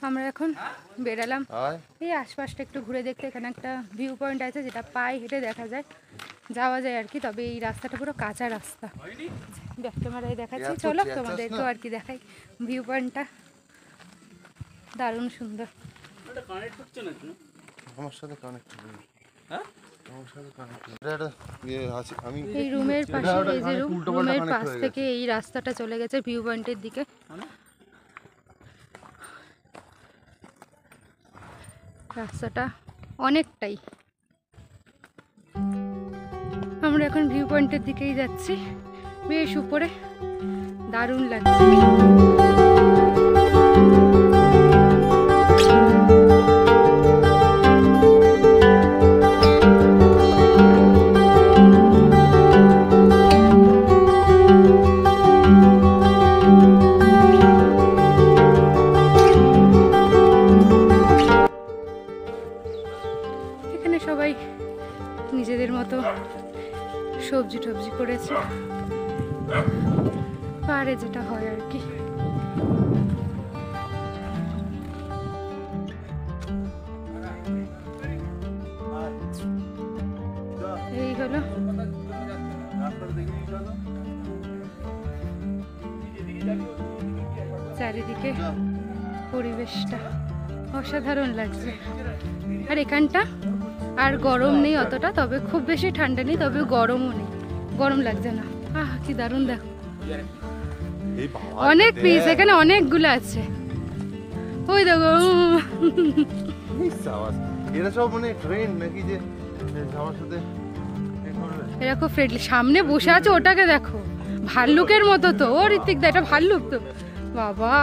আমরা এখন বেরালাম এই আশপাশটা একটু ঘুরে দেখতে। এখানে একটা ভিউ পয়েন্ট আছে যেটা পায়ে হেঁটে দেখা যায়, যাওয়া যায় আর কি। তবে এই রাস্তাটা পুরো কাঁচা রাস্তা, ব্যাক ক্যামেরায় দেখাচ্ছি। চলো তোমাদেরকেও আর কি দেখাই ভিউ পয়েন্টটা, দারুণ সুন্দর। এই রুমের পাশে, এই যে রুমের পাশ থেকে এই রাস্তাটা চলে গেছে ভিউ পয়েন্টের দিকে। রাস্তাটা অনেকটাই। আমরা এখন ভিউ পয়েন্টের দিকেই যাচ্ছি, বেশ উপরে, দারুণ লাগছে। সবাই নিজেদের মতো সবজি টবজি করেছে, পারে যেটা হয় আর কি। এই হলো চারিদিকে পরিবেশটা, অসাধারণ লাগছে। আর এখানটা আর গরম নেই অতটা, তবে খুব বেশি ঠান্ডা নেই, তবে গরমও নেই, গরম লাগছে না। আহ কি দারুণ, দেখো অনেক পিস, এখানে অনেকগুলো আছে। ওই দেখো এরা খুব ফ্রেন্ডলি। সামনে বসে আছে, ওটাকে দেখো, ভাল্লুকের মতো তো। ও ঋত্বিক দা, এটা ভাল্লুক তো বাবা।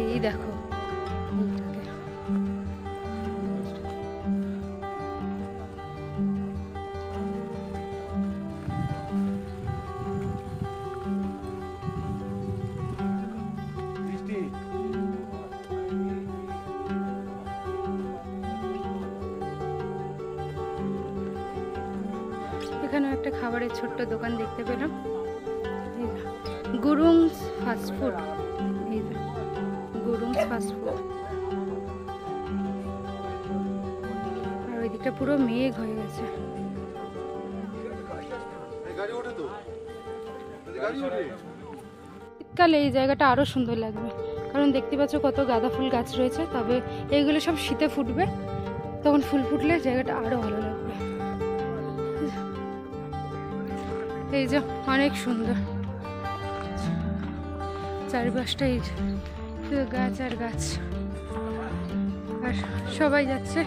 এই দেখো এখানেও একটা খাবারের ছোট্ট দোকান দেখতে পেলাম, গুরুংস ফাস্টফুড। এই গুরুংস ফাস্টফুড। আর ওই দিকটা পুরো মেঘ হয়ে গেছে। শীতকালে এই জায়গাটা আরো সুন্দর লাগবে, কারণ দেখতে পাচ্ছ কত গাঁদা ফুল গাছ রয়েছে। তবে এইগুলো সব শীতে ফুটবে, তখন ফুল ফুটলে জায়গাটা আরো ভালো লাগবে। এই যে অনেক সুন্দর চারিপাশটাই গাছ আর গাছ, আর সবাই যাচ্ছে।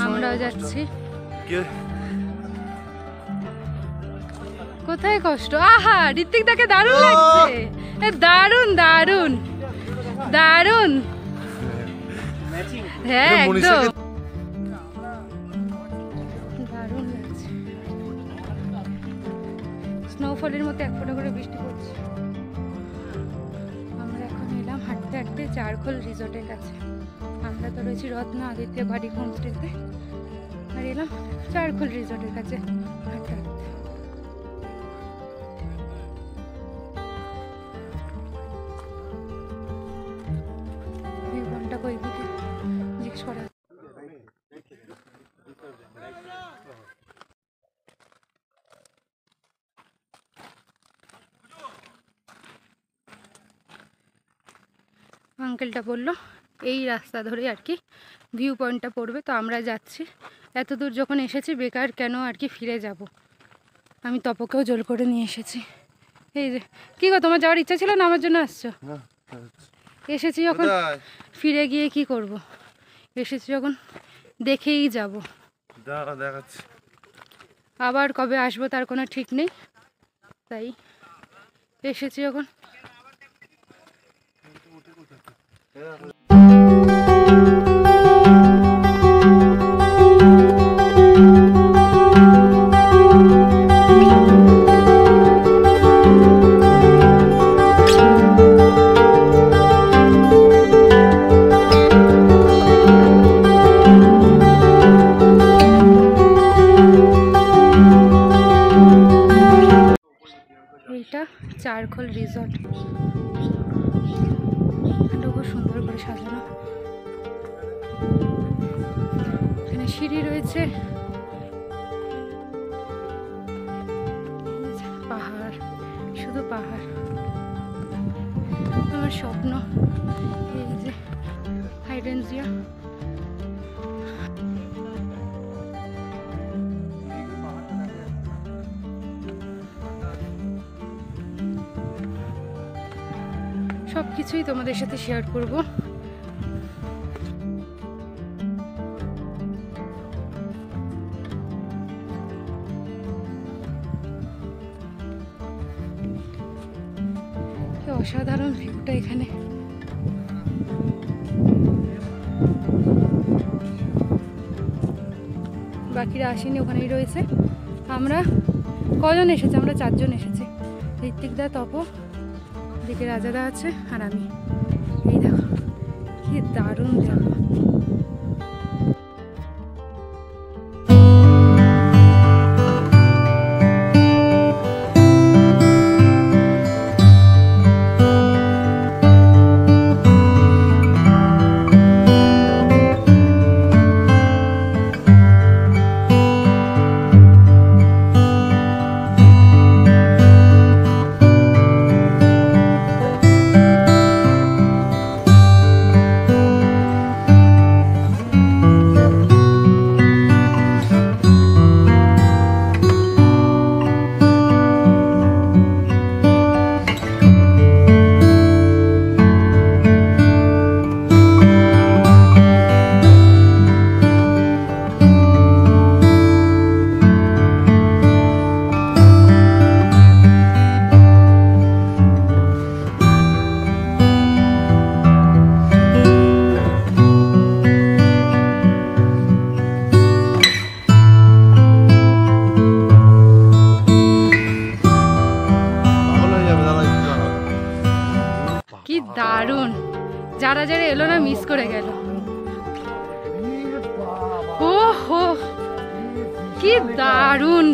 আমরাও যাচ্ছি। কোথায় কষ্ট? আহা, ঋত্বিক দাকে দারুণ লাগছে, দারুণ দারুণ দারুণ। হ্যাঁ একদম দারুণ লাগছে। স্নোফলের মতো এক ফোঁটা করে বৃষ্টি পড়ছে। আমরা এখন এলাম হাঁটতে হাঁটতে চারখোল রিসোর্টের কাছে। আমরা তো রয়েছি রত্ন আদিত্য বাড়ি হোমস্টেতে, আর এলাম চারখোল রিসোর্টের কাছে হাঁটতে হাঁটতে। ভিউটা কই দিকে জিজ্ঞেস করা। আঙ্কেলটা বললো এই রাস্তা ধরে আর কি ভিউ পয়েন্টটা পড়বে, তো আমরা যাচ্ছি। এত দূর যখন এসেছি বেকার কেন আর কি ফিরে যাব। আমি তপকেও জোর করে নিয়ে এসেছি। এই যে কি গো, তোমার যাওয়ার ইচ্ছা ছিল না? আমার জন্য আসছো? এসেছি যখন ফিরে গিয়ে কি করব, এসেছি যখন দেখেই যাব। আবার কবে আসবো তার কোনো ঠিক নেই, তাই এসেছি যখন। রিসর্ট, এটা খুব সুন্দর করে সাজানো। এখানে সিঁড়ি রয়েছে, পাহাড়, শুধু পাহাড়। আমার স্বপ্ন এই যে হাইড্রেনজিয়া। সব কিছুই তোমাদের সাথে শেয়ার করব। অসাধারণ ভিউটা এখানে। বাকিরা আসেনি, ওখানেই রয়েছে। আমরা কজন এসেছি? আমরা 4 জন এসেছি। ঋত্বিকদা, তপ, দিকে রাজাদা আছে আর আমি। এই দেখো কি দারুণ জায়গা। কি দারুণ, যারা যারা এলো না মিস করে গেল। ও হো, কি দারুণ,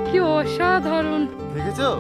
কি অসাধারণ। দেখেছো?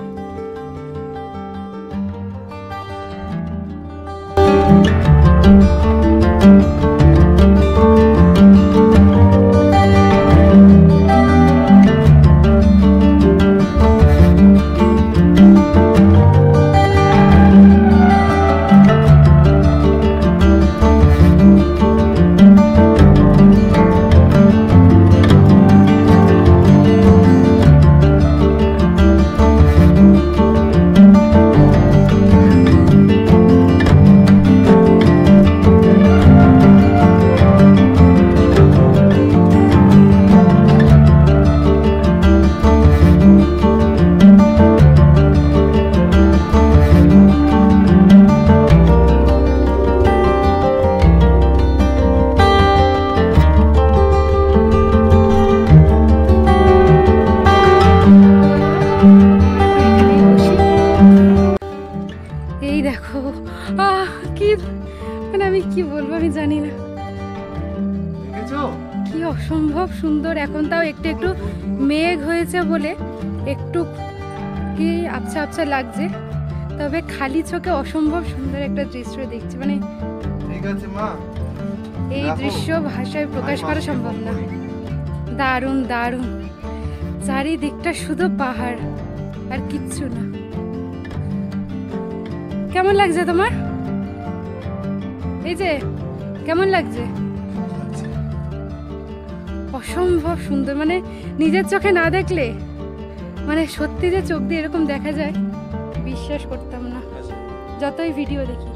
আমি কি বলবো আমি জানি না, কি অসম্ভব সুন্দর। এখন তাও একটু একটু মেঘ হয়েছে বলে একটু কি আবছা আবছা লাগছে, তবে খালি চোখে অসম্ভব সুন্দর একটা দৃশ্য দেখছি। মানে এই দৃশ্য ভাষায় প্রকাশ করা সম্ভব না। দারুণ দারুণ, চারিদিকটা শুধু পাহাড় আর কিচ্ছু না। কেমন লাগছে তোমার? এই যে কেমন লাগছে? অসম্ভব সুন্দর, মানে নিজের চোখে না দেখলে মানে সত্যি যে চোখ দিয়ে এরকম দেখা যায় বিশ্বাস করতাম না যতই ভিডিও দেখি।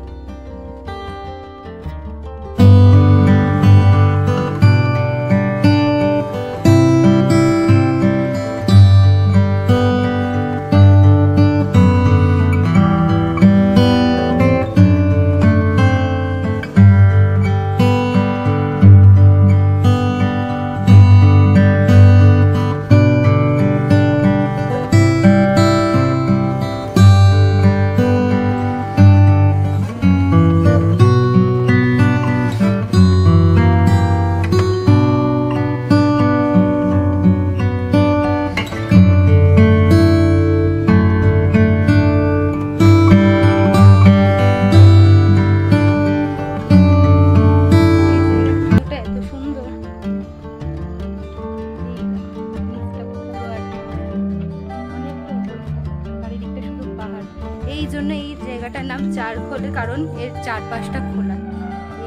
এই জন্য এই জায়গাটার নাম চারখোলে, কারণ এর চারপাশটা খোলা,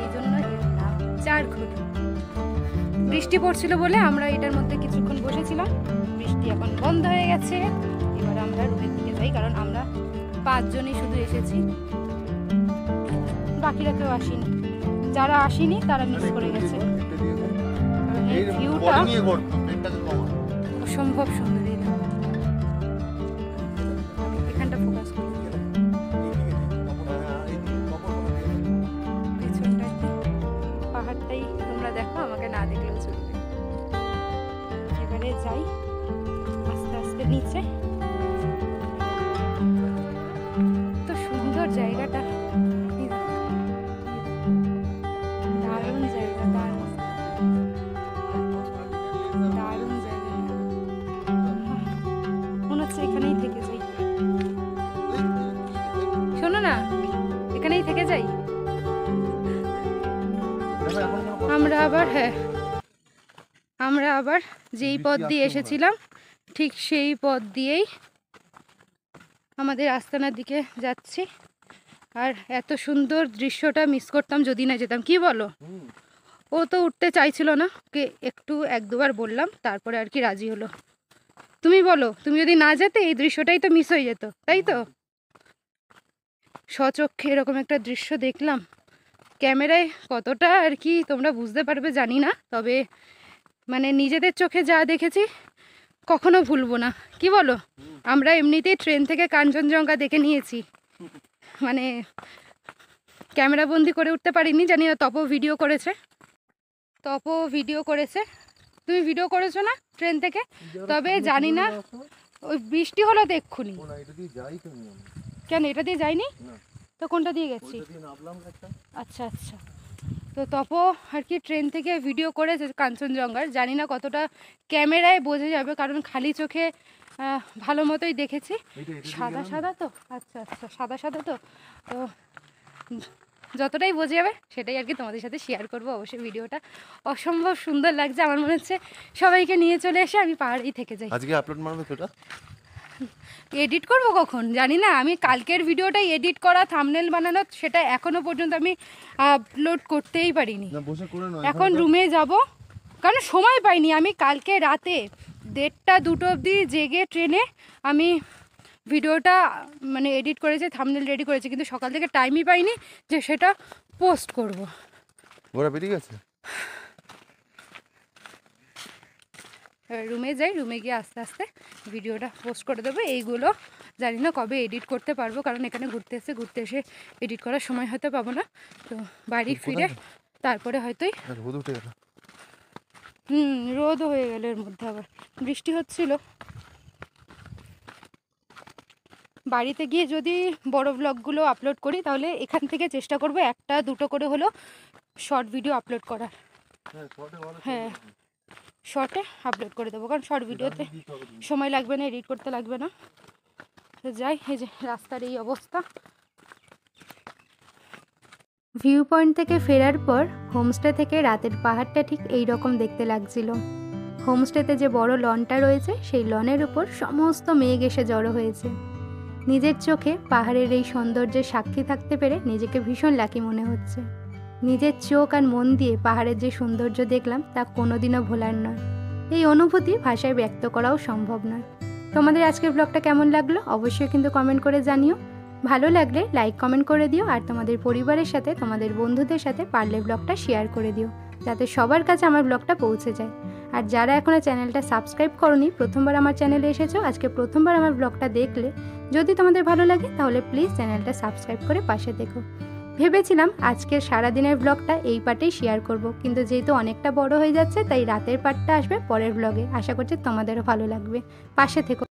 এই জন্য এর নাম চারখোল। বৃষ্টি পড়ছিল বলে আমরা এটার মধ্যে কিছুক্ষণ বসেছিলাম, বৃষ্টি এখন বন্ধ হয়ে গেছে। এবার আমরা রুমের দিকে যাই, কারণ আমরা 5 জনই শুধু এসেছি, বাকিরা কেউ আসেনি। যারা আসেনি তারা মিস করে গেছে। এই ভিউটা অসম্ভব সুন্দর। এখানটা ফোকাস করি, পেছনটা পাহাড়টাই তোমরা দেখো, আমাকে না দেখলেও চলবে। এবারে যাই আস্তে আস্তে নিচে। তো সুন্দর জায়গাটা, দারুণ জায়গা, দারুণ দারুণ জায়গা। মনে হচ্ছে এখানেই থেকে যাই। শোনো না, এখানেই থেকে যাই আমরা আবার। হ্যাঁ, আমরা আবার যেই পথ দিয়ে এসেছিলাম ঠিক সেই পথ দিয়েই আমাদের আস্তানার দিকে যাচ্ছি। আর এত সুন্দর দৃশ্যটা মিস করতাম যদি না যেতাম। কি বলো? ও তো উঠতে চাইছিল না, ওকে একটু 1-2বার বললাম, তারপরে আর কি রাজি হলো। তুমি বলো, তুমি যদি না যেতে এই দৃশ্যটাই তো মিস হয়ে যেত, তাই তো? স্বচক্ষে এরকম একটা দৃশ্য দেখলাম, ক্যামেরায় কতটা আর কি তোমরা বুঝতে পারবে জানি না, তবে মানে নিজেদের চোখে যা দেখেছি কখনো ভুলবো না। কি বলো? আমরা এমনিতেই ট্রেন থেকে কাঞ্চনজঙ্ঘা দেখে নিয়েছি, মানে ক্যামেরা বন্দি করে উঠতে পারিনি। জানি না তপো ভিডিও করেছে, তুমি ভিডিও করেছো না ট্রেন থেকে? তবে জানি না, ওই বৃষ্টি হলো তো এক্ষুনি। কেন এটা দিয়ে যাইনি তো? কোনটা দিয়ে গেছি? আচ্ছা আচ্ছা। তো তপো আর কি ট্রেন থেকে ভিডিও করেছে কাঞ্চনজঙ্ঘার, জানি না কতটা ক্যামেরায় বোঝা যাবে, কারণ খালি চোখে ভালো মতোই দেখেছি। সাদা সাদা তো, আচ্ছা আচ্ছা, সাদা সাদা তো, তো যতটাই বোঝা যাবে সেটাই আর কি তোমাদের সাথে শেয়ার করবো। অবশ্যই ভিডিওটা অসম্ভব সুন্দর লাগছে, আমার মনে হচ্ছে সবাইকে নিয়ে চলে এসে আমি পাহাড়েই থেকে যাই। আজকে আপলোড মারবে সেটা এডিট করব কখন জানি না। আমি কালকের ভিডিওটাই এডিট করা, থাম্বনেল বানানো, সেটা এখনো পর্যন্ত আমি আপলোড করতেই পারিনি। এখন রুমে যাব, কারণ সময় পাইনি। আমি কালকে রাতে 1:30-2 অবধি জেগে ট্রেনে আমি ভিডিওটা মানে এডিট করেছি, থাম্বনেল রেডি করেছি, কিন্তু সকাল থেকে টাইমই পাইনি যে সেটা পোস্ট করব। ওরা বেরিয়ে গেছে। রুমে যাই, রুমে গিয়ে আস্তে আস্তে ভিডিওটা পোস্ট করে দেবো। এইগুলো জানি না কবে এডিট করতে পারবো, কারণ এখানে ঘুরতে এসে এডিট করার সময় হয়তো পাবো না। তো বাড়ি ফিরে তারপরে হয়তোই রোদও হয়ে গেল, এর মধ্যে আবার বৃষ্টি হচ্ছিল। বাড়িতে গিয়ে যদি বড় ব্লগগুলো আপলোড করি, তাহলে এখান থেকে চেষ্টা করব 1-2 করে হলো শর্ট ভিডিও আপলোড করার। হ্যাঁ, শর্টে আপলোড করে দেবো, কারণ শর্ট ভিডিওতে সময় লাগবে না, এডিট করতে লাগবে না। তো যাই, এই যে রাস্তার এই অবস্থা। ভিউ পয়েন্ট থেকে ফেরার পর হোমস্টে থেকে রাতের পাহাড়টা ঠিক এই রকম দেখতে লাগছিল। হোমস্টেতে যে বড় লনটা রয়েছে, সেই লনের উপর সমস্ত মেঘ এসে জড়ো হয়েছে। নিজের চোখে পাহাড়ের এই সৌন্দর্যের সাক্ষী থাকতে পেরে নিজেকে ভীষণ লাকি মনে হচ্ছে। নিজের চোখ আর মন দিয়ে পাহাড়ের যে সৌন্দর্য দেখলাম তা কোনোদিনও ভোলার নয়। এই অনুভূতি ভাষায় ব্যক্ত করাও সম্ভব নয়। তোমাদের আজকের ব্লগটা কেমন লাগলো অবশ্যই কিন্তু কমেন্ট করে জানিও। ভালো লাগলে লাইক কমেন্ট করে দিও, আর তোমাদের পরিবারের সাথে, তোমাদের বন্ধুদের সাথে পারলে ব্লগটা শেয়ার করে দিও, যাতে সবার কাছে আমার ব্লগটা পৌঁছে যায়। আর যারা এখনও চ্যানেলটা সাবস্ক্রাইব করোনি, প্রথমবার আমার চ্যানেলে এসেছো, আজকে প্রথমবার আমার ব্লগটা দেখলে, যদি তোমাদের ভালো লাগে তাহলে প্লিজ চ্যানেলটা সাবস্ক্রাইব করে পাশে দেখো। ভেবেছিলাম আজকের সারাদিনের ব্লগটা এই পার্টেই শেয়ার করব, কিন্তু যেহেতু অনেকটা বড় হয়ে যাচ্ছে তাই রাতের পার্টটা আসবে পরের ব্লগে। আশা করছি তোমাদেরও ভালো লাগবে, পাশে থেকো।